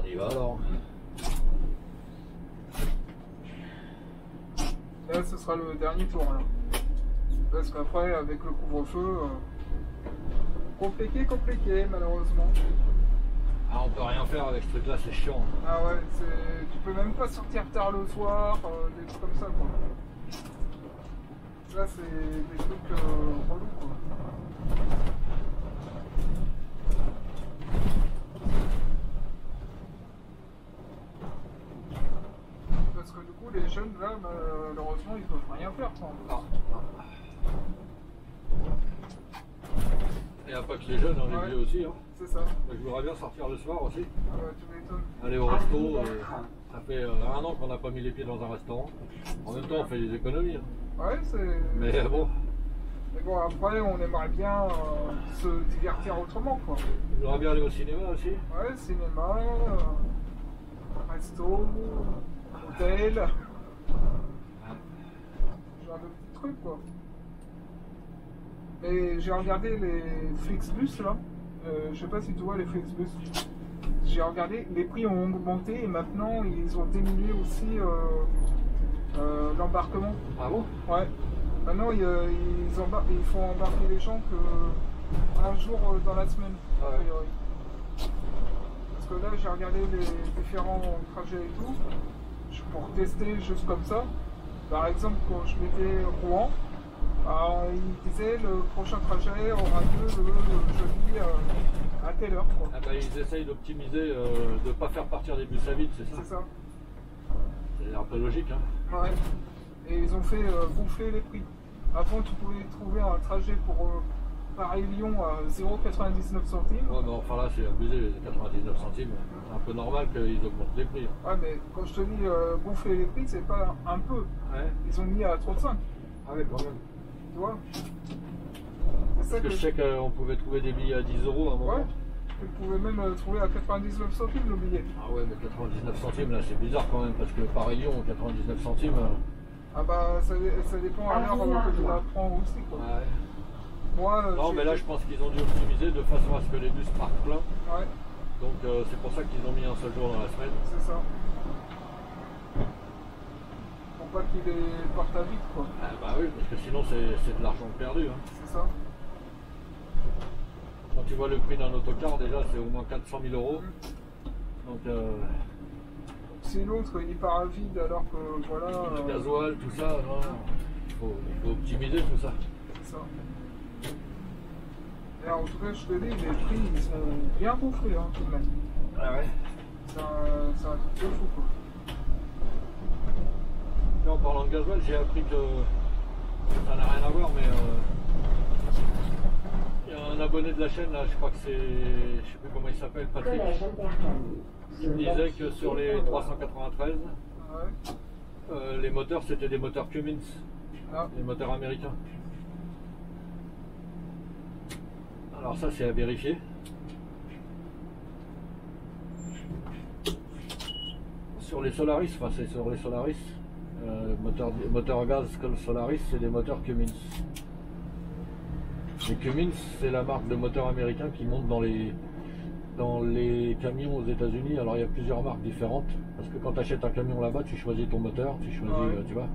on y va alors. Là, ce sera le dernier tour. Là. Parce qu'après, avec le couvre-feu, compliqué, malheureusement. Ah, on peut rien faire avec ce truc-là, c'est chiant. Ah ouais, tu peux même pas sortir tard le soir, des trucs comme ça, quoi. Là, c'est des trucs relous, quoi. Parce que du coup, les jeunes, là, malheureusement, ils peuvent rien faire, quoi. Ah. Et pas que les jeunes, on est vieux aussi. Hein. C'est ça. Je voudrais bien sortir le soir aussi. Ah ouais, tu m'étonnes. Aller au resto. Ça fait 1 an qu'on n'a pas mis les pieds dans un restaurant. En même temps, on fait des économies. Hein. Ouais, c'est... Mais bon. Mais bon, après, on aimerait bien se divertir autrement, quoi. Je voudrais bien aller au cinéma aussi. Ouais, cinéma, resto, hôtel. Genre de petits trucs, quoi. Et j'ai regardé les Flixbus, là. Je sais pas si tu vois les Flixbus. J'ai regardé, les prix ont augmenté et maintenant ils ont diminué aussi l'embarquement. Ah bon? Ouais. Maintenant ils font embarquer les gens que 1 jour dans la semaine, a priori. Parce que là j'ai regardé les différents trajets et tout, pour tester juste comme ça. Par exemple, quand je mettais Rouen, alors, il disait le prochain trajet aura lieu le jeudi à telle heure. Quoi. Ah bah, ils essayent d'optimiser, de ne pas faire partir des bus à vide, c'est ça? C'est ça. C'est un peu logique. Hein. Ouais. Et ils ont fait gonfler les prix. Avant, tu pouvais trouver un trajet pour Paris-Lyon à 0,99 centimes. Ouais, mais enfin là, c'est abusé, les 99 centimes. C'est un peu normal qu'ils augmentent les prix. Ouais, mais quand je te dis gonfler les prix, c'est pas un peu. Ouais. Ils ont mis à 35. Ah oui, quand même. Tu vois? Parce que je sais qu'on pouvait trouver des billets à 10 € à un moment. Ouais. Tu pouvais même trouver à 99 centimes le billet. Ah ouais, mais 99 centimes, là, c'est bizarre quand même, parce que Paris-Lyon, 99 centimes... Ah bah, ça dépend à l'heure que tu la prends aussi, quoi. Ouais. Moi, non, mais là, je pense qu'ils ont dû optimiser de façon à ce que les bus partent plein. Ouais. Donc, c'est pour ça qu'ils ont mis un seul jour dans la semaine. C'est ça. Pour pas qu'ils les partent à vide, quoi. Ah bah oui, parce que sinon, c'est de l'argent perdu. Hein. C'est ça. Quand tu vois le prix d'un autocar, déjà, c'est au moins 400 000 €. Donc, si l'autre, il part à vide alors que, voilà... le gasoil, tout ça, non, il faut optimiser tout ça. C'est ça. Et en tout cas, je te dis, les prix, ils sont bien gonflés, hein, tout de même. Ah ouais. C'est un truc de fou, quoi. Là, en parlant de gasoil, j'ai appris que ça n'a rien à voir, mais il y a un abonné de la chaîne, là, je crois que c'est, je sais plus comment il s'appelle, Patrick, qui me disait que sur les 393, Ouais. Les moteurs, c'était des moteurs Cummins, Ah. les moteurs américains. Alors ça, c'est à vérifier. Sur les Solaris, enfin c'est sur les Solaris, moteur gaz Solaris, c'est des moteurs Cummins. Les Cummins, c'est la marque de moteur américain qui monte dans les camions aux États-Unis. Alors il y a plusieurs marques différentes, parce que quand tu achètes un camion là-bas, tu choisis ton moteur, tu choisis, tu vois.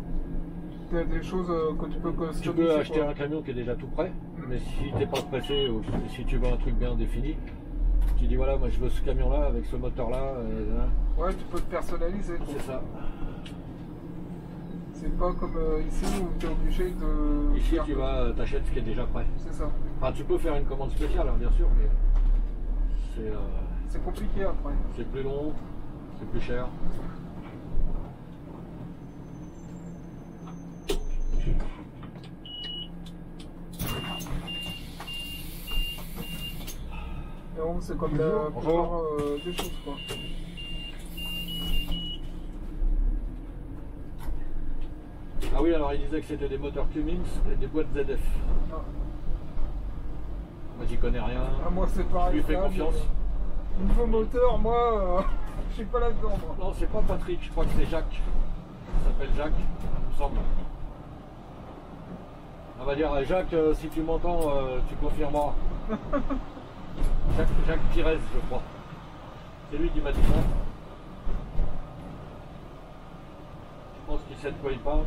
Il y a des choses que tu peux customiser. Tu peux acheter un camion qui est déjà tout prêt, mais si t'es pas pressé ou si tu veux un truc bien défini, tu dis voilà, moi je veux ce camion là avec ce moteur là. Ouais, tu peux te personnaliser. C'est ça. C'est pas comme ici où tu es obligé de. Ici tu vas, t'achètes ce qui est déjà prêt. C'est ça. Enfin, tu peux faire une commande spéciale, hein, bien sûr, mais c'est compliqué après. C'est plus long, c'est plus cher. Et bon, c'est comme la plupart des choses, quoi. Ah oui, alors il disait que c'était des moteurs Cummins et des boîtes ZF. Ah. Moi j'y connais rien. Ah, moi c'est pareil. Je lui fais confiance. Niveau moteur, moi, je suis pas là-dedans. Non, c'est pas Patrick, je crois que c'est Jacques. Il s'appelle Jacques, il me semble. On va dire, Jacques, si tu m'entends, tu confirmeras. Jacques Pires, je crois. C'est lui qui m'a dit ça. Je pense qu'il sait de quoi il parle.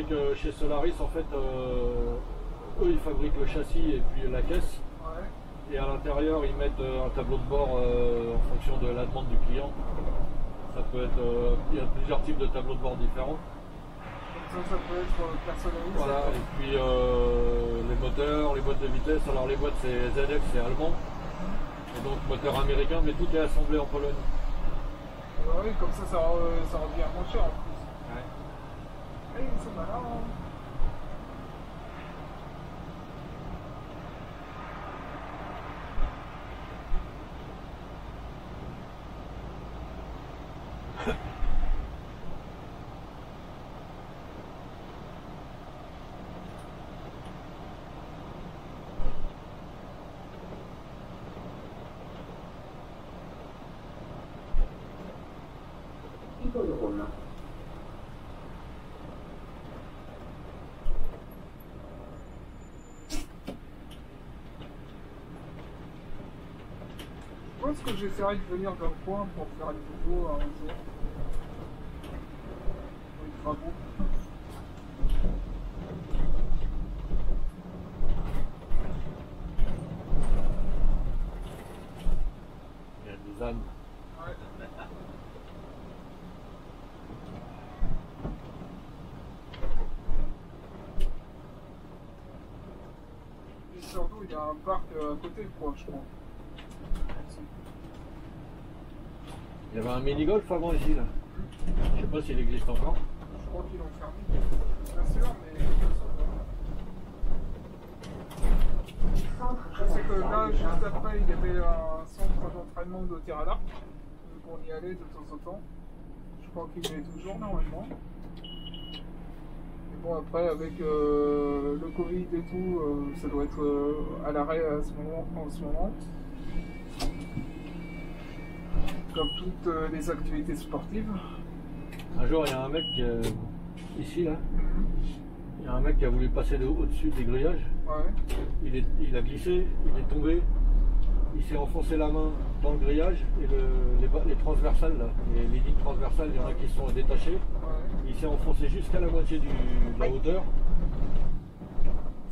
Que chez Solaris, en fait, eux ils fabriquent le châssis et puis la caisse. Ouais. Et à l'intérieur, ils mettent un tableau de bord en fonction de la demande du client. Ça peut être, il y a plusieurs types de tableaux de bord différents. Donc ça peut être personnalisé. Voilà, et puis les moteurs, les boîtes de vitesse. Alors les boîtes c'est ZF, c'est allemand. Et donc moteur américain, mais tout est assemblé en Pologne. Oui, comme ça revient moins cher en plus. Ouais. Hey, c'est malin. Je pense que j'essaierai de venir dans le coin pour faire une photo un jour. Il fera beau. Il y a des ânes. Ouais. Et surtout, il y a un parc à côté, quoi, je crois. Il y avait un mini-golf avant ici, là. Je sais pas s'il existe encore. Je crois qu'ils l'ont fermé. Bien sûr, mais... Je sais que là, juste après, il y avait un centre d'entraînement de tir à l'arc. Donc on y allait de temps en temps. Je crois qu'il y est toujours normalement. Mais bon, après, avec le Covid et tout, ça doit être à l'arrêt en ce moment. Comme toutes les activités sportives. Un jour, il y a un mec ici, là. Il y a un mec qui a voulu passer au-dessus des grillages. Ouais. Il a glissé, il est tombé. Il s'est enfoncé la main dans le grillage et les transversales, là, les lignes transversales, il y en a qui se sont détachées. Ouais. Il s'est enfoncé jusqu'à la moitié de la hauteur.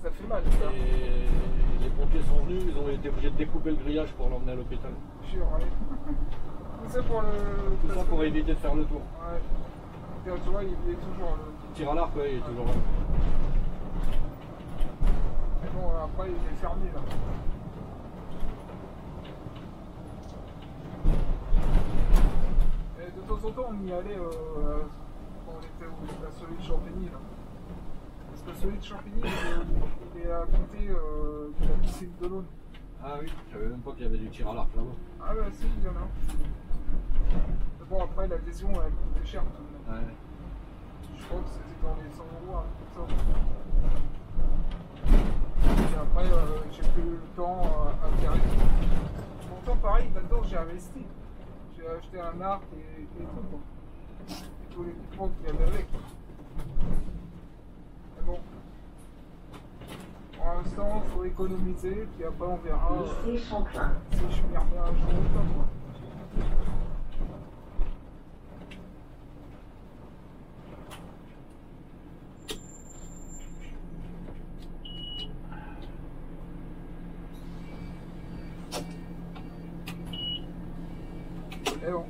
Ça fait mal, ça. Et les pompiers sont venus, ils ont été obligés de découper le grillage pour l'emmener à l'hôpital. Jure, ouais. Tout ça pour le... Tout ça pour éviter de faire le tour. Ouais. Tu vois, il est toujours le... Tir à l'arc, ouais, il est toujours là. Mais bon, après, il est fermé, là. Et de temps en temps, on y allait quand on était à celui de Champigny, là. Parce que celui de Champigny, il est à côté de la piscine de l'Aune. Ah oui, je savais même pas qu'il y avait du tir à l'arc là-bas. Ah bah si, il y en a. Mais bon, après, l'adhésion, elle coûtait cher tout de même. Ouais. Je crois que c'était dans les 100 €, tout ça. Et après, j'ai plus eu le temps à faire. Pourtant, pareil, là-dedans, j'ai investi. J'ai acheté un arc et tout, quoi. Et tout l'équipement qu'il y avait avec. Mais bon. Pour l'instant, il faut économiser, puis après, on verra si je m'y remets un jour ou pas, quoi. Et bon.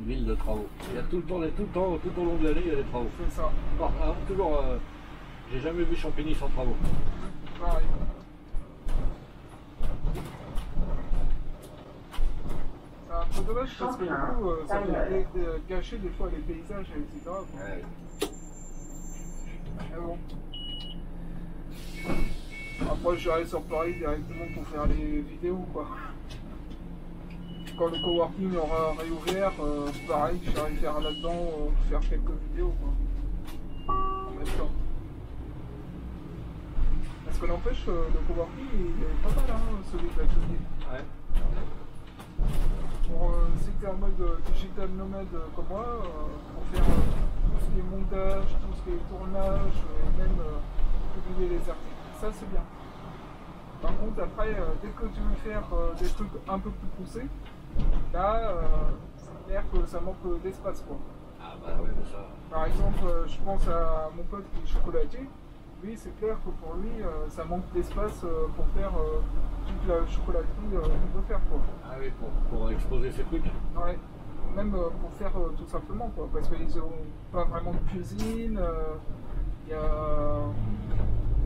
ville de travaux. Il y a tout le temps, tout au long de l'année, il y a des travaux. C'est ça. Toujours, j'ai jamais vu Champigny sans travaux. Pareil. C'est un peu dommage parce que du coup, ça peut gâcher des fois les paysages, etc. Ouais. Mais bon. Après, j'irai sur Paris directement pour faire les vidéos, quoi. Quand le coworking aura réouvert, pareil, j'irai faire là-dedans, faire quelques vidéos, quoi. En même temps. Parce que n'empêche, le coworking, il est pas mal, hein, celui de l'atelier. Ouais. Pour si tu es en mode digital nomade comme moi, pour faire tout ce qui est montage, tout ce qui est tournage, et même publier les articles. Ça, c'est bien. Par contre, après, dès que tu veux faire des trucs un peu plus poussés, là, c'est clair que ça manque d'espace, quoi. Ah bah oui, mais ça... Par exemple, je pense à mon pote qui est chocolatier. Lui, c'est clair que pour lui, ça manque d'espace pour faire toute la chocolaterie qu'il veut faire, quoi. Ah oui, pour exposer ses trucs. Ouais. Même pour faire tout simplement, quoi. Parce qu'ils n'ont pas vraiment de cuisine. Il y a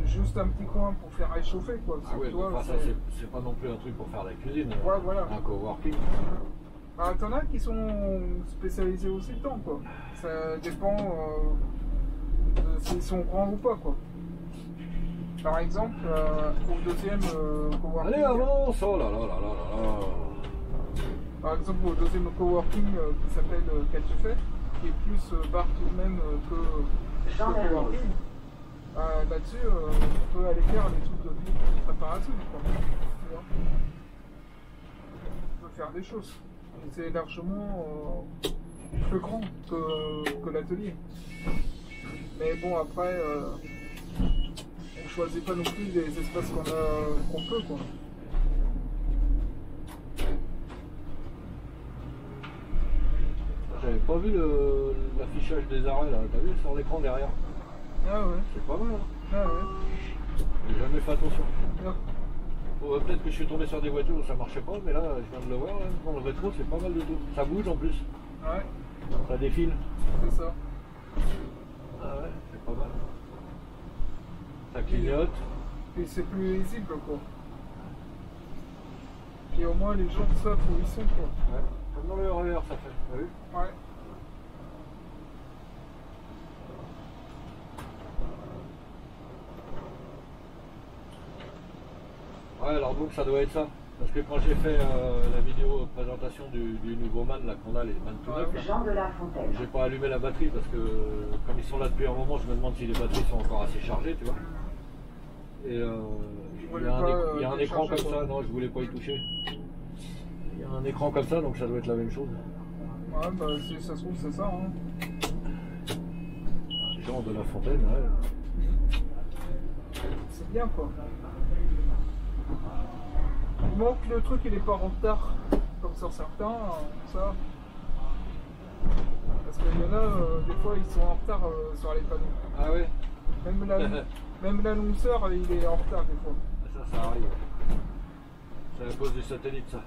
juste un petit coin pour faire réchauffer, quoi. Ah oui, ça c'est pas non plus un truc pour faire la cuisine. Ouais, voilà. Un coworking. Bah, t'en as qui sont spécialisés aussi dedans, quoi. Ça dépend de s'ils sont grands ou pas, quoi. Par exemple, au deuxième coworking... Allez, avance! Oh là là là là là là. Par exemple, au deuxième coworking qui s'appelle Qu'as-tu fait, qui est plus bar tout de même que le coworking. Là-dessus, on peut aller faire les trucs de préparation, quoi. Tu vois. On peut faire des choses. Et c'est largement plus grand que l'atelier. Mais bon, après, on choisit pas non plus les espaces qu'on peut, quoi. J'avais pas vu l'affichage des arrêts là, t'as vu sur l'écran derrière? Ah ouais. C'est pas mal, hein? Ah ouais. J'ai jamais fait attention. Non. Peut-être que je suis tombé sur des voitures où ça marchait pas, mais là je viens de le voir, là, dans le rétro c'est pas mal du tout. Ça bouge en plus. Ouais. Ça défile. C'est ça. Ah ouais, c'est pas mal. Ça clignote. Puis c'est plus lisible, quoi. Puis au moins les gens savent où ils sont, quoi. Ouais. Comme dans le RER ça fait, t'as vu? Ouais. Ouais, alors donc ça doit être ça. Parce que quand j'ai fait la vidéo présentation du nouveau man là qu'on a, les man tout neufs, Jean de La Fontaine. j'ai pas allumé la batterie parce que comme ils sont là depuis un moment, je me demande si les batteries sont encore assez chargées, tu vois. Et il y a un écran comme ça, non je voulais pas y toucher. Il y a un écran comme ça donc ça doit être la même chose. Ouais, bah si ça se trouve c'est ça, hein. Jean de La Fontaine, ouais. C'est bien, quoi. Il manque le truc, il est pas en retard, comme sur certains, ça. Parce qu'il y en a, des fois, ils sont en retard sur les panneaux. Ah ouais. Même l'annonceur, il est en retard, des fois. Ça arrive. C'est à cause du satellite, ça.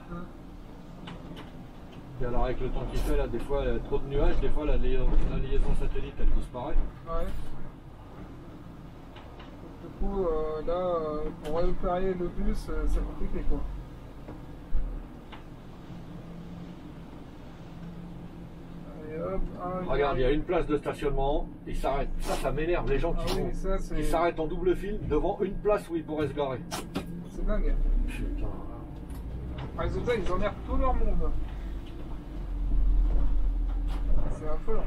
Et alors, avec le temps qu'il fait, là, des fois, il y a trop de nuages, des fois, la liaison satellite, elle disparaît. Ouais. Du coup, là, pour réparer le bus, c'est compliqué, quoi. Et hop, regarde, il y a une place de stationnement, ils s'arrêtent. Ça m'énerve, les gens qui s'arrêtent en double fil devant une place où ils pourraient se garer. C'est dingue. Putain. Résultat, ils emmerdent tout leur monde. C'est affolant.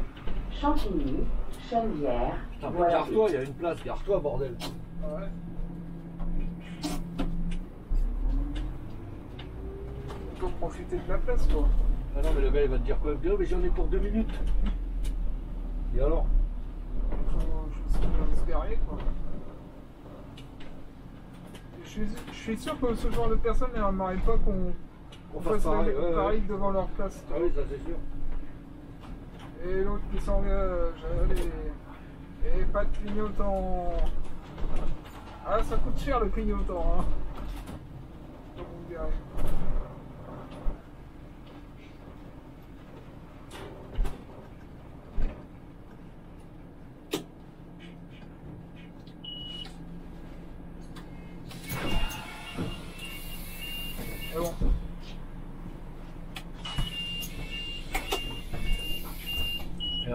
Champigny, Chenevière. Putain, mais gare-toi, il y a une place, gare-toi, bordel. Ouais. Il faut profiter de la place, quoi. Ah non, mais le gars, il va te dire quoi? Mais j'en ai pour 2 minutes. Et alors? Il faut se garer, quoi. Je suis sûr que ce genre de personnes n'aimeraient pas qu'on fasse pareil devant leur place. Ah oui, ça c'est sûr. Et l'autre qui s'engage, allez. Et pas de clignotant. Ah, ça coûte cher le clignotant, hein. Faut vous garer.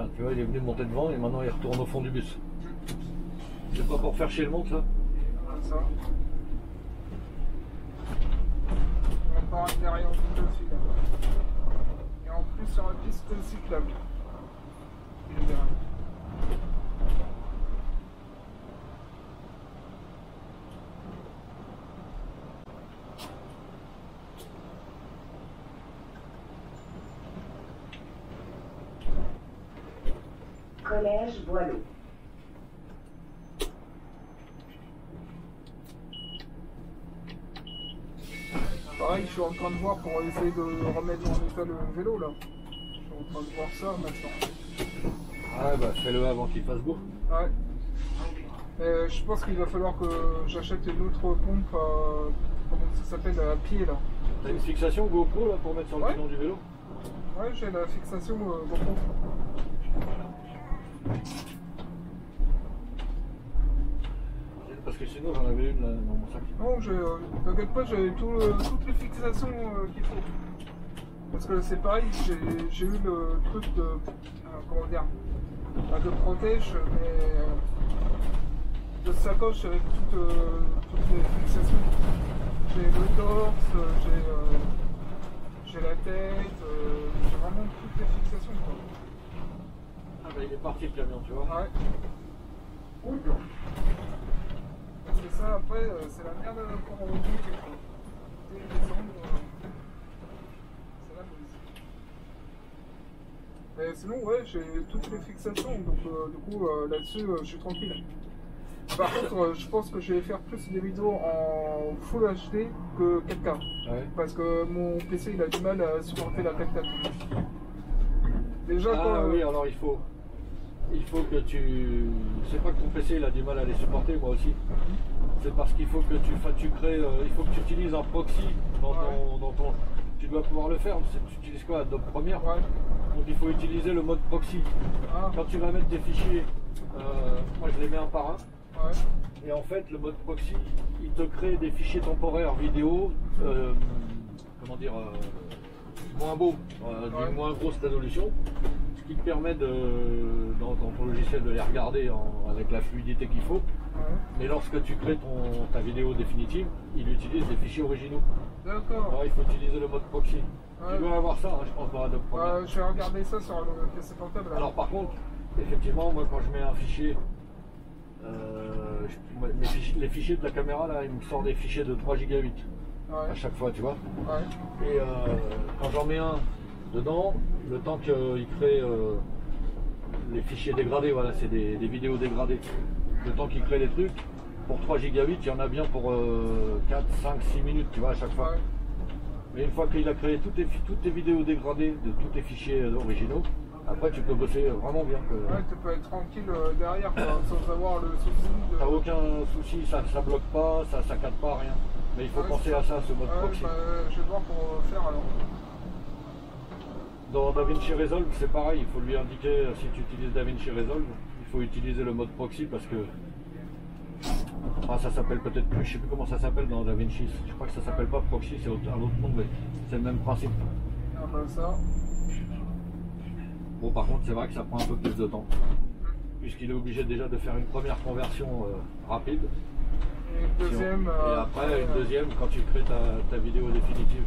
Tiens, tu vois, il est venu monter devant et maintenant il retourne au fond du bus. C'est pas pour faire chier le monde, ça? Ça. Encore un derrière aussi là. Et en plus sur la piste cyclable. Il est derrière. Collège Boileau. Pareil, je suis en train de voir pour essayer de remettre en état le vélo là. Je suis en train de voir ça maintenant. Ah bah fais-le avant qu'il fasse beau. Ouais. Je pense qu'il va falloir que j'achète une autre pompe, comment ça s'appelle, à pied là. T'as une fixation GoPro là pour mettre sur le guidon du vélo? Ouais, j'ai la fixation GoPro. Parce que sinon j'en avais une là dans mon sac. Non, t'inquiète pas, j'ai toutes les fixations qu'il faut. Parce que c'est pareil, j'ai eu le truc de, comment dire, de protège, mais de sacoche avec toutes les fixations. J'ai le torse, j'ai la tête, j'ai vraiment toutes les fixations. Quoi. Ah bah il est parti le camion, tu vois. Ouais. Parce que ça, après, c'est la merde pour remonter. Descendre, c'est la mousse. Mais sinon, ouais, j'ai toutes les fixations, donc du coup, là-dessus, je suis tranquille. Par contre, je pense que je vais faire plus des vidéos en Full HD que 4K. Ouais. Parce que mon PC, il a du mal à supporter la 4K. Déjà, oui, alors il faut que tu... C'est pas que ton PC il a du mal à les supporter, moi aussi. C'est parce qu'il faut que tu crées... il faut que tu utilises un proxy dans ton... Tu dois pouvoir le faire. Tu utilises quoi, Adobe Premiere? Ouais. Donc il faut utiliser le mode proxy. Ah. Quand tu vas mettre tes fichiers, moi je les mets un par un. Ouais. Et en fait, le mode proxy, il te crée des fichiers temporaires vidéo, comment dire, moins beaux, d'une moins grosse résolution, ce qui te permet dans ton logiciel de les regarder avec la fluidité qu'il faut. Ouais. Mais lorsque tu crées ta vidéo définitive, il utilise des fichiers originaux. D'accord. Alors il faut utiliser le mode proxy. Ouais. Tu dois avoir ça, je pense, dans Adobe Premiere. Je vais regarder ça sur le PC portable. Alors par contre, effectivement, moi quand je mets un fichier, les fichiers de la caméra là, il me sort des fichiers de 3 Go à chaque fois, tu vois. Ouais. Et quand j'en mets un dedans, le temps qu'il crée les fichiers dégradés, voilà, c'est des vidéos dégradées. Le temps qu'il crée les trucs, pour 3 Go, il y en a bien pour 4, 5, 6 minutes, tu vois, à chaque fois. Ouais. Mais une fois qu'il a créé toutes tes vidéos dégradées de tous tes fichiers originaux, après tu peux bosser vraiment bien. Ouais, tu peux être tranquille derrière quoi, sans avoir le souci de... T'as aucun souci, ça bloque pas, ça saccade pas, rien. Mais il faut penser à ça, ce mode proxy. Je vais voir pour faire alors. Dans DaVinci Resolve, c'est pareil, il faut lui indiquer, si tu utilises DaVinci Resolve, il faut utiliser le mode proxy parce que... Ah, ça s'appelle peut-être plus, je sais plus comment ça s'appelle dans DaVinci, je crois que ça s'appelle pas proxy, c'est un autre nom, mais c'est le même principe. Ah bah ça... Bon, par contre, c'est vrai que ça prend un peu plus de temps, puisqu'il est obligé déjà de faire une première conversion rapide. Et une deuxième... Et après, une deuxième quand tu crées ta vidéo définitive.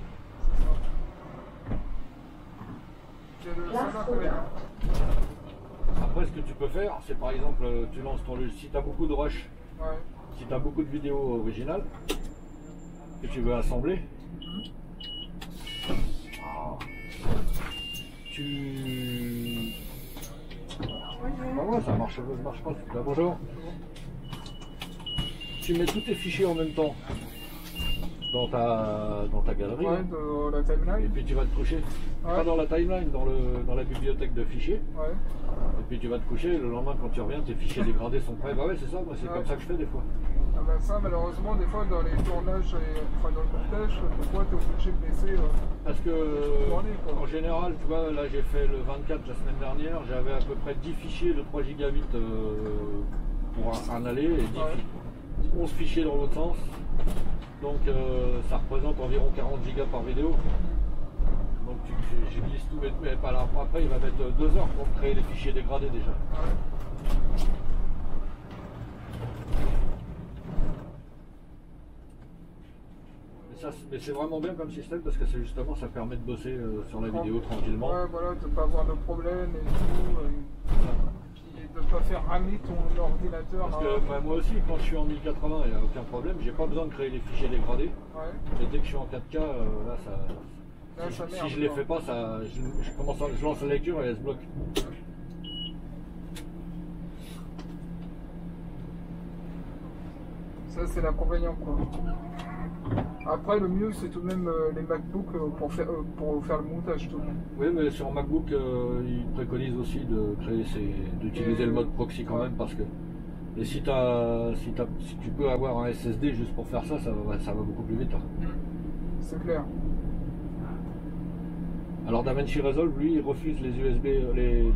C'est ça. Ça va, Après, ce que tu peux faire, c'est par exemple, tu lances ton logiciel, si tu as beaucoup de rush, ouais. si tu as beaucoup de vidéos originales, que tu veux assembler, Ah ouais, ça marche pas. Là, bonjour. Tu mets tous tes fichiers en même temps dans ta galerie. Ouais, dans la timeline. Et puis tu vas te coucher. Ouais. Pas dans la timeline, dans la bibliothèque de fichiers. Ouais. Et puis tu vas te coucher, le lendemain quand tu reviens, tes fichiers dégradés sont prêts. Bah ouais, c'est ça, moi c'est comme ça que je fais des fois. Ah bah ça, malheureusement, des fois dans les tournages, enfin dans le montage, des fois t'es obligé de laisser... Parce que en général, tu vois, là j'ai fait le 24 la semaine dernière, j'avais à peu près 10 fichiers de 3 gigabits pour un aller et 11 fichiers dans l'autre sens. Donc ça représente environ 40 gigas par vidéo. Donc J'ai glisse tout, mais pas là. Après, il va mettre 2 heures pour créer les fichiers dégradés déjà. Ouais. Mais c'est vraiment bien comme système parce que c'est justement ça permet de bosser sur la vidéo tranquillement. Ouais, voilà, de ne pas avoir de problème et tout. Puis de ne pas faire ramer ton ordinateur. Parce que moi aussi, quand je suis en 1080, il n'y a aucun problème. J'ai pas besoin de créer les fichiers dégradés. Ouais. Mais dès que je suis en 4K, là, ça merde, si je les fais pas, je lance la lecture et elle se bloque. Ça, c'est l'inconvénient, quoi. Après, le mieux, c'est tout de même les MacBook pour faire le montage, tout le monde. Oui, mais sur MacBook, ils préconisent aussi d'utiliser le mode proxy quand même, parce que et si tu peux avoir un SSD juste pour faire ça, ça va beaucoup plus vite. Hein. C'est clair. Alors DaVinci Resolve, lui, il refuse les USB, les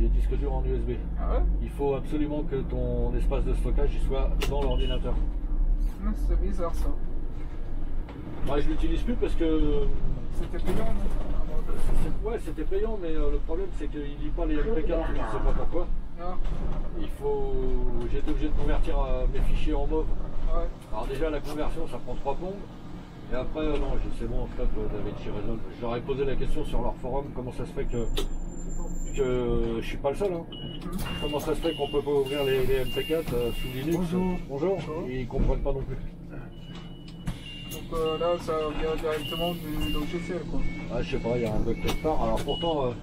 disques durs en USB. Ah ouais? Il faut absolument que ton espace de stockage il soit dans l'ordinateur. C'est bizarre ça. Moi, je l'utilise plus parce que c'était payant, non? Ouais, c'était payant, mais le problème c'est qu'il lit pas les MP4, je ne sais pas pourquoi. Ah. J'ai été obligé de convertir mes fichiers en MOV. Ouais. Alors déjà la conversion ça prend 3 plombes. Et après non, c'est bon, stop, DaVinci Resolve. Je leur ai posé la question sur leur forum, comment ça se fait que je suis pas le seul. Hein. Comment ça se fait qu'on peut pas ouvrir les MP4 sous Linux? Bonjour. Bonjour. Ils comprennent pas non plus. Donc là, ça vient directement du logiciel, quoi. Ah, je sais pas, il y a un bug quelque part. Alors pourtant,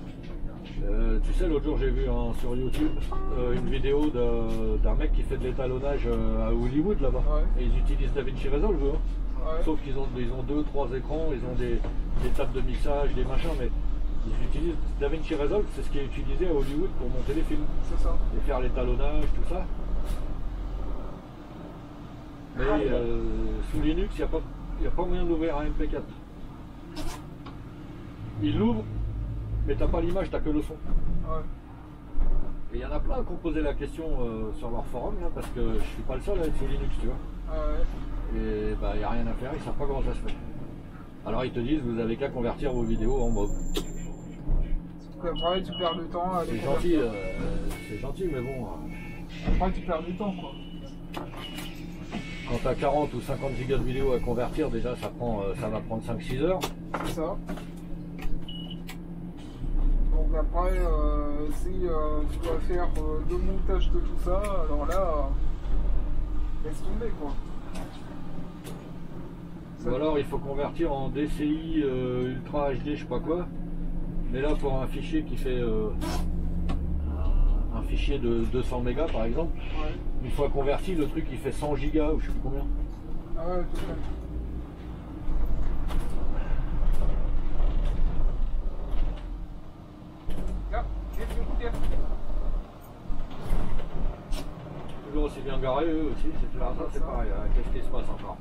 tu sais, l'autre jour j'ai vu sur YouTube une vidéo d'un mec qui fait de l'étalonnage à Hollywood là-bas. Ouais. Et ils utilisent DaVinci Resolve, eux. Ouais. Sauf qu'ils ont 2-3 écrans, ils ont des tables de mixage, des machins, mais ils utilisent DaVinci Resolve, c'est ce qui est utilisé à Hollywood pour monter les films. C'est ça. Et faire l'étalonnage, tout ça. Mais sous Linux, il n'y a pas moyen d'ouvrir un MP4. Il l'ouvre, mais t'as pas l'image, t'as que le son. Ouais. Et il y en a plein qui ont posé la question sur leur forum, là, parce que je suis pas le seul à être sous Linux, tu vois. Ouais. Et bah, il n'y a rien à faire, ils savent pas comment ça se fait. Alors ils te disent, vous avez qu'à convertir vos vidéos en MOV. Après, tu perds du temps à les c'est gentil, mais bon. Après, tu perds du temps, quoi. Quand tu as 40 ou 50 gigas de vidéos à convertir, déjà ça va prendre 5-6 heures. C'est ça. Donc après, si tu dois faire le montage de tout ça, alors là, laisse tomber, quoi. Ou alors il faut convertir en DCI Ultra HD, je sais pas quoi. Mais là pour un fichier qui fait un fichier de 200 mégas par exemple, ouais. Une fois converti, le truc il fait 100 gigas ou je sais plus combien. Ah ouais, tout à fait. Là, toujours aussi bien garé eux aussi, c'est pareil, qu'est-ce qui se passe encore?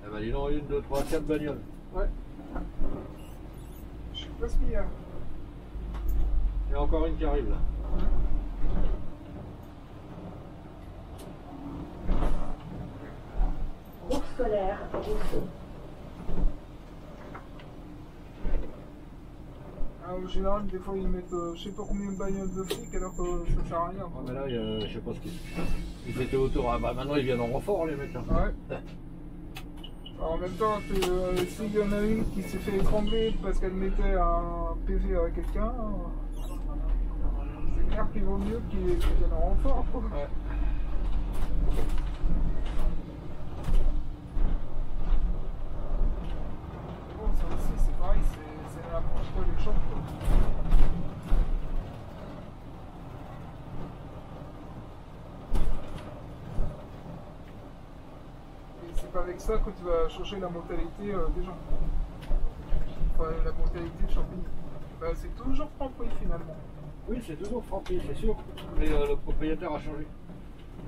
Eh ben dis donc, 1, 2, 3, 4 bagnoles. Ouais. Je sais pas ce qu'il y a. Il y a encore une qui arrive là. Groupe scolaire Rousseau. En général, des fois ils mettent je sais pas combien de bagnoles de flics alors que ça sert à rien. Ouais, mais là, je sais pas ce qu'ils étaient autour. Ah bah maintenant ils viennent en renfort les mecs là. Ouais. Alors, en même temps, s'il y en a une qui s'est fait étrangler parce qu'elle mettait un PV à quelqu'un, c'est clair qu'il vaut mieux qu'ils viennent en renfort. Ouais. Bon, ça aussi c'est pareil, c'est n'importe quoi les champs. C'est pas avec ça que tu vas changer la mentalité des gens. Enfin, la mentalité champignon. Bah, c'est toujours Franprix finalement. Oui, c'est toujours Franprix, c'est sûr. Mais le propriétaire a changé.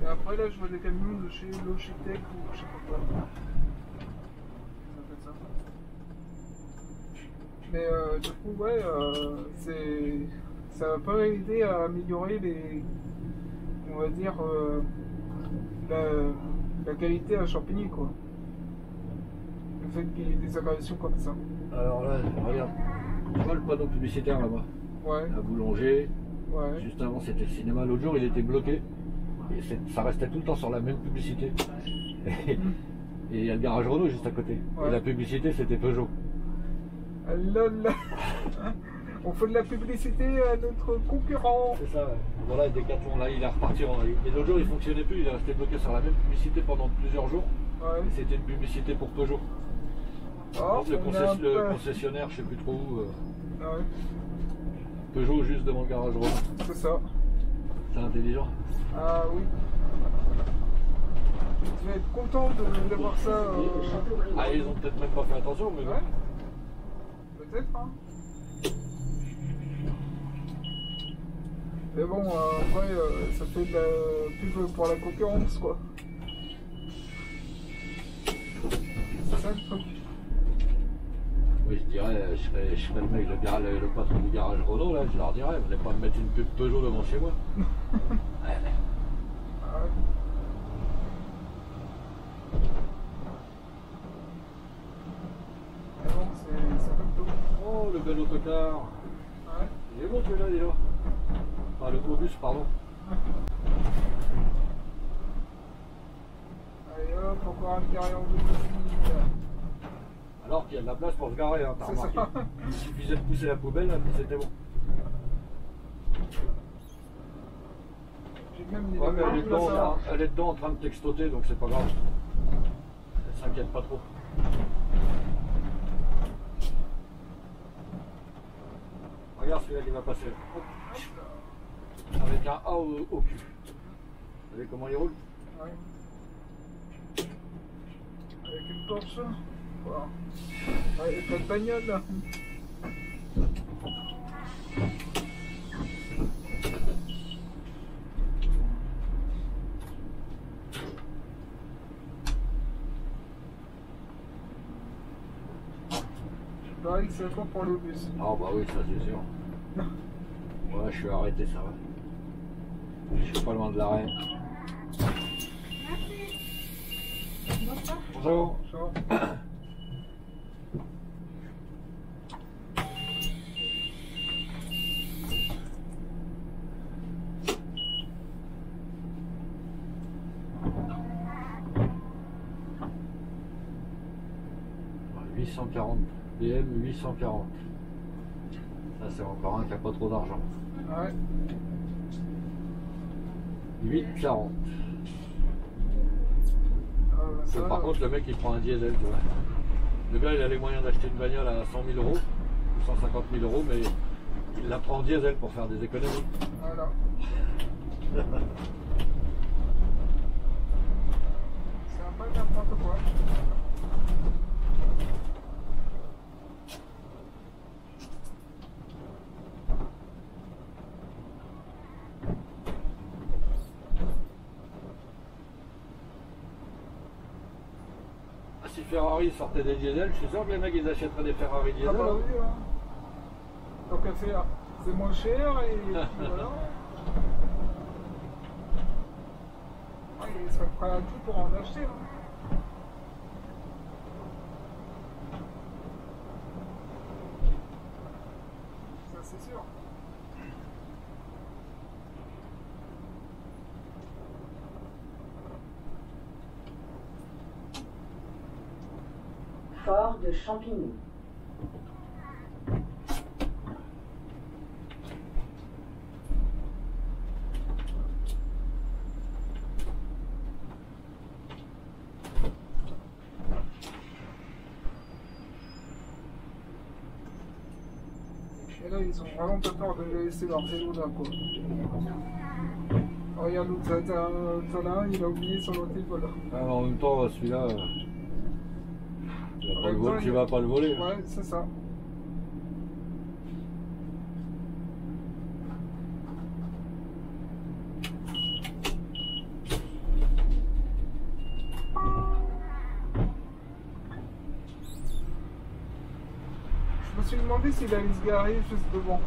Et après, là, je vois des camions de chez Logitech ou je sais pas quoi. Ça fait ça. Mais du coup, ouais, ça va pas aider à améliorer on va dire, la qualité à Champigny, quoi. le fait qu'il y ait des agressions comme ça. Alors là, regarde, tu vois le panneau publicitaire là-bas, Ouais, à Boulanger, ouais. juste avant c'était le cinéma, l'autre jour il était bloqué, et ça restait tout le temps sur la même publicité. Et il y a le garage Renault juste à côté, Ouais. et la publicité c'était Peugeot. Ah là là. On fait de la publicité à notre concurrent. C'est ça, ouais. Voilà, Decathlon là il est reparti, et l'autre jour il fonctionnait plus, il est resté bloqué sur la même publicité pendant plusieurs jours, Ouais. et c'était une publicité pour Peugeot. Oh, Donc, le on a un peu- concessionnaire, je sais plus trop où, Ouais, Peugeot juste devant le garage Renault. c'est ça. C'est intelligent. Ah oui. Je vais être content d'avoir ça. Ah, ils ont peut-être même pas fait attention, mais bon. Ouais. Peut-être, hein. Mais bon, après, ça fait de la pub pour la concurrence, quoi. C'est ça le truc. Oui, je dirais, je serais le mec, le patron du garage Renault, là, je leur dirais, vous n'allez pas me mettre une pub Peugeot devant chez moi. Ouais. Ah ouais. Mais bon, c'est comme tout. Oh, le bel autocar. Ouais. Il est bon celui-là, déjà. Enfin, le gros bus, pardon. Allez hop, encore un carrière de musique. Alors qu'il y a de la place pour se garer, hein, t'as C'est remarqué. ça. Il suffisait de pousser la poubelle, là, puis c'était bon. J'ai même des Ouais, mais elle est, là, ça. elle est dedans en train de textoter, donc c'est pas grave. Elle s'inquiète pas trop. Regarde celui-là qui va passer. Hop. Avec un A au cul. Vous savez comment il roule? Ouais. Avec une Porsche. Voilà. Ouais, il n'y a pas de bagnole là. Pareil, c'est quoi pour le bus? Ah bah oui, ça c'est sûr. Ouais, je suis arrêté, ça va. Je suis pas loin de l'arrêt. Bonjour. Bonjour. Ouais, 840. BM 840. Ça c'est encore un qui a pas trop d'argent. Ouais. 840. Ah, bah, ça, Par contre, le mec il prend un diesel, tu vois. Le gars il a les moyens d'acheter une bagnole à 100 000 euros ou 150 000 euros, mais il la prend en diesel pour faire des économies. voilà. C'est un peu n'importe quoi. Ah, si Ferrari sortait des diesels, je suis sûr que les mecs ils achèteraient des Ferrari diesel. Ah bah hein. oui, hein. Tant qu'à faire, c'est moins cher et puis voilà. Ouais, ils seraient prêts à tout pour en acheter. Hein. Ça c'est sûr. Fort de Champigny. Et là, ils ont vraiment pas peur de laisser leur vélo là, quoi. Oh, regarde, l'autre, t'as là, il a oublié son autre téléphone. Ah, mais en même temps, celui-là, tu vas pas le voler, tu vas pas le voler. Ouais, c'est ça. Je me suis demandé s'il allait se garer juste devant.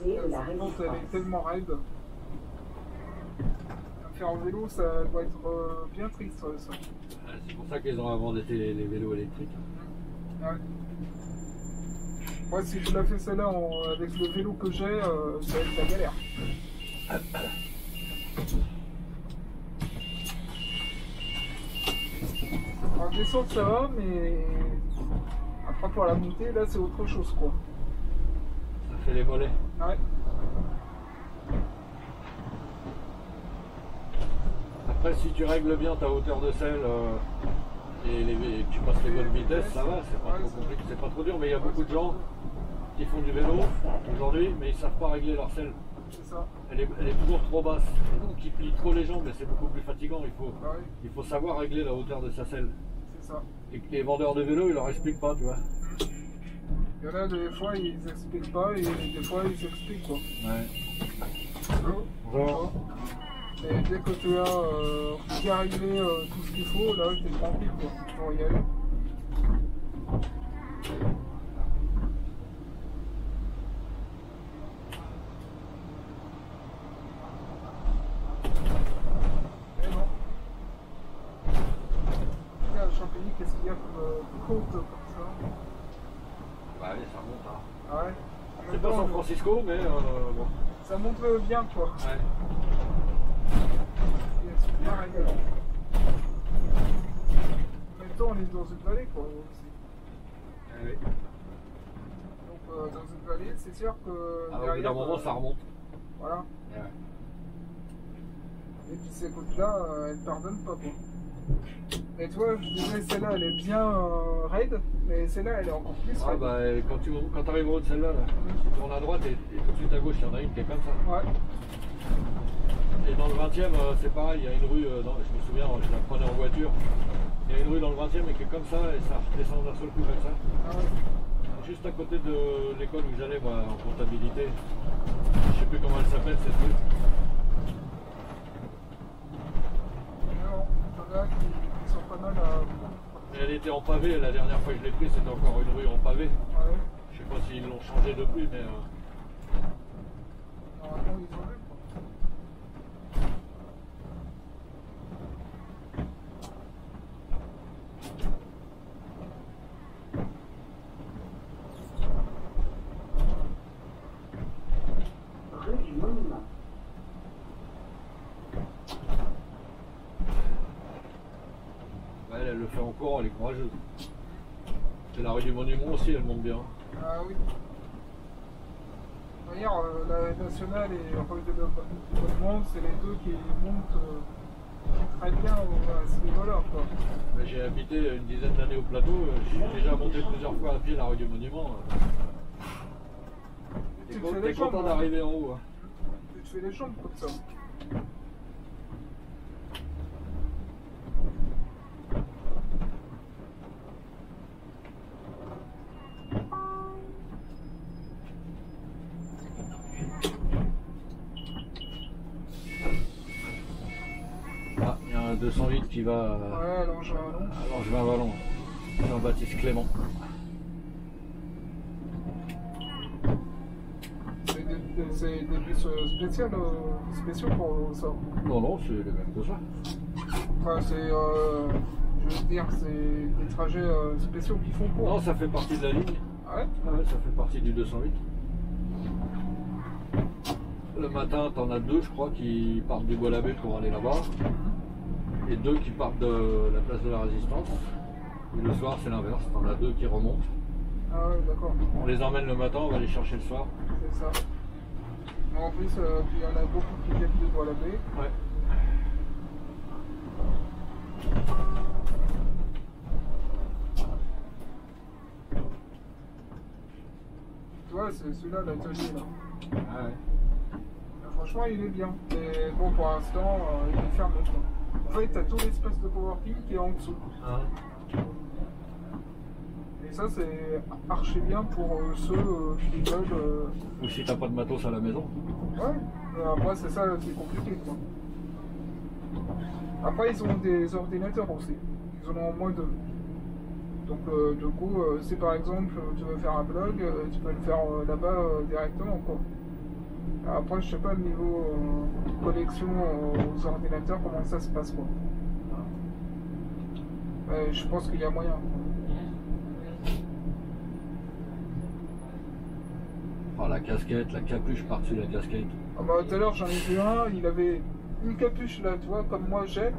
musée de la Elle est Résistance. tellement raide. Faire en vélo, ça doit être bien triste, ça. C'est pour ça qu'ils ont inventé les vélos électriques. Ouais. Moi, si je la fais celle-là avec le vélo que j'ai, ça va être la galère. En descente, ça va, mais après, pour la montée, là, c'est autre chose, quoi. Ça fait les mollets. Ouais. Après, si tu règles bien ta hauteur de selle et tu passes les bonnes vitesses, ça va, c'est pas trop compliqué, c'est pas trop dur, mais il y a beaucoup de gens qui font du vélo aujourd'hui, mais ils savent pas régler leur selle. C'est ça. Elle est toujours trop basse, donc ils plient trop les jambes et c'est beaucoup plus fatigant. Il faut savoir régler la hauteur de sa selle. C'est ça. Et que les vendeurs de vélo, ils leur expliquent pas, tu vois. Il y en a des fois, ils expliquent pas et des fois, ils expliquent, quoi. Ouais. Bonjour. Et dès que tu as bien réglé tout ce qu'il faut, là, t'es tranquille, quoi. Pour y aller. Mais non. Regarde, Champigny, qu'est-ce qu'il y a comme côte comme ça? Bah allez, ça monte. Hein. Ah ouais. En C'est même pas temps, San Francisco, mais bon. ça monte bien, quoi. Ouais. Et elles sont bien réglées. En même temps, on est dans une vallée, quoi, aussi. Oui. Donc, dans une vallée, c'est sûr que. Au bout d'un moment, ça remonte. Voilà. Ouais. Et puis ces côtes-là, elles ne pardonnent pas, quoi. Et toi, je disais, celle-là, elle est bien raide, mais celle-là, elle est encore plus Ah raide. bah quand tu arrives au haut de celle-là, là, tu tournes à droite et tout de suite à gauche, il y en a une qui est comme ça. Ouais. Et dans le 20e, c'est pareil, il y a une rue, je me souviens, je la prenais en voiture. Il y a une rue dans le 20e qui est comme ça et ça redescend d'un seul coup comme ça. Ah ouais. Juste à côté de l'école où j'allais, moi, en comptabilité. Je sais plus comment elle s'appelle cette rue. Non, il y en a qui sont pas mal à. Mais elle était en pavé, la dernière fois que je l'ai pris, c'était encore une rue en pavé. Ouais. Je sais pas s'ils l'ont changé depuis, mais. Normalement, ils ont vu, quoi. Rue du Monument. Ouais, elle le fait en courant, elle est courageuse. Et la rue du Monument aussi, elle monte bien. Ah oui. D'ailleurs, la nationale et la rue de Monument, c'est les deux qui montent très bien à ce niveau-là, quoi. J'ai habité une dizaine d'années au plateau, je suis déjà monté plusieurs fois à pied la rue du Monument. T'es content d'arriver en haut. Hein. Tu te fais les jambes comme ça. Ah, il y a un 208 qui va Ouais, alors je vais à Londres. à Langevin-Vallon. Jean-Baptiste Clément. C'est des bus spéciaux pour ça. Non, non, c'est le même que ça. Enfin, je veux dire, c'est des trajets spéciaux qu'ils font pour. Non, ça fait partie de la ligne. Ah ouais? Ouais, ça fait partie du 208. Le matin, t'en as deux, je crois, qui partent du Bois-l'Abbé pour aller là-bas. Et deux qui partent de la place de la Résistance. Et le soir, c'est l'inverse. T'en as deux qui remontent. Ah ouais, d'accord. On les emmène le matin, on va les chercher le soir. C'est ça. Mais en plus, il y en a beaucoup qui viennent de Bois-l'Abbé. Ouais. Tu vois, c'est celui-là, l'atelier, là. Ah ouais. Franchement, il est bien. Mais bon, pour l'instant, il est fermé, quoi. En fait, t'as tout l'espace de coworking qui est en dessous. Ah. Et ça, c'est archi bien pour ceux qui veulent. Ou si t'as pas de matos à la maison. Ouais, mais après, c'est ça qui est compliqué, quoi. Après, ils ont des ordinateurs aussi. Ils en ont au moins deux. Donc, du coup, si par exemple tu veux faire un blog, tu peux le faire là-bas directement, quoi. Après, je sais pas, niveau connexion aux ordinateurs, comment ça se passe, quoi. Je pense qu'il y a moyen. Oh, la casquette, la capuche par-dessus la casquette. Ah bah, tout à l'heure, j'en ai vu un, il avait une capuche là, tu vois, comme moi j'ai,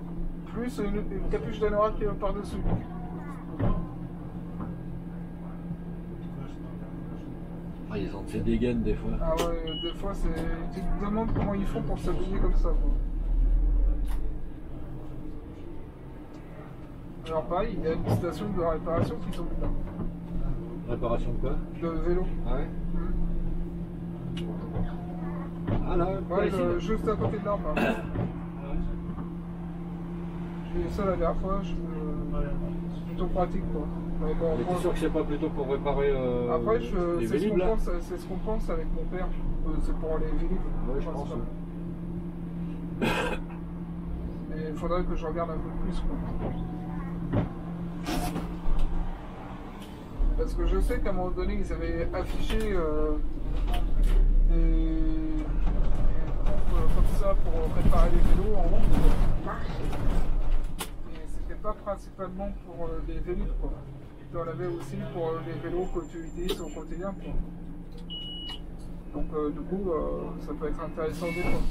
plus une capuche d'anorak par-dessus. Ah, ils ont de ces dégaines des fois. Ah ouais, des fois, tu te demandes comment ils font pour s'habiller comme ça, quoi. Alors pareil, il y a une station de réparation qui sont là. Réparation de quoi? De vélo. Ah ouais. Ah là, Ouais, ici, juste à côté de l'arbre. Hein. J'ai vu ça la dernière fois, c'est plutôt pratique, quoi. Mais bon, mais t'es sûr que c'est pas plutôt pour réparer après, les c'est Vélib là? ce qu'on pense avec mon père. C'est pour les Vélib. Ouais, je pense. Mais il faudrait que je regarde un peu plus, quoi. Parce que je sais qu'à un moment donné, ils avaient affiché des comme ça pour réparer les vélos en haut. Et c'était pas principalement pour les vélos, quoi. Tu en avais aussi pour les vélos que tu utilises au quotidien, quoi. Donc du coup, ça peut être intéressant des fois.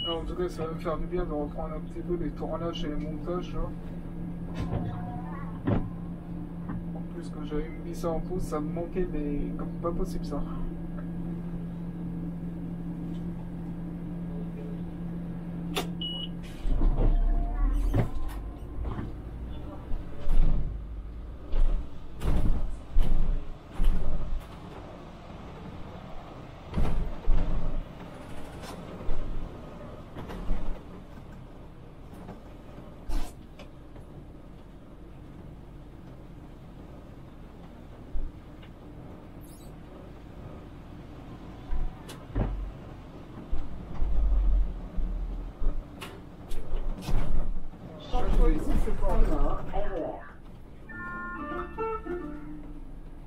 En tout cas, ça va me faire du bien de reprendre un petit peu les tournages et les montages. Là. En plus, quand j'avais mis ça en pause, ça me manquait, mais comme pas possible ça.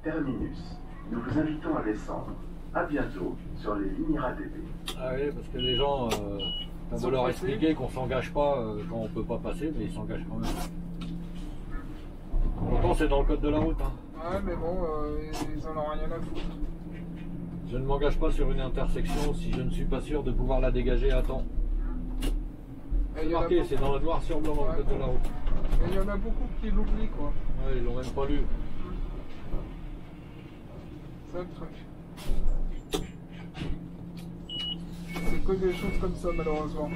Terminus. Nous vous invitons à descendre. À bientôt sur les lignes RATP. Ah oui, parce que les gens, on veut leur expliquer qu'on s'engage pas quand on peut pas passer, mais ils s'engagent quand même. Pourtant, c'est dans le code de la route. Hein. Ouais, mais bon, ils en ont rien à foutre. Je ne m'engage pas sur une intersection si je ne suis pas sûr de pouvoir la dégager à temps. Et C'est marqué, c'est dans le noir sur blanc dans le code de la route. Et il y en a beaucoup qui l'oublient, quoi. Ouais, ils l'ont même pas lu. C'est le truc. C'est que des choses comme ça, malheureusement.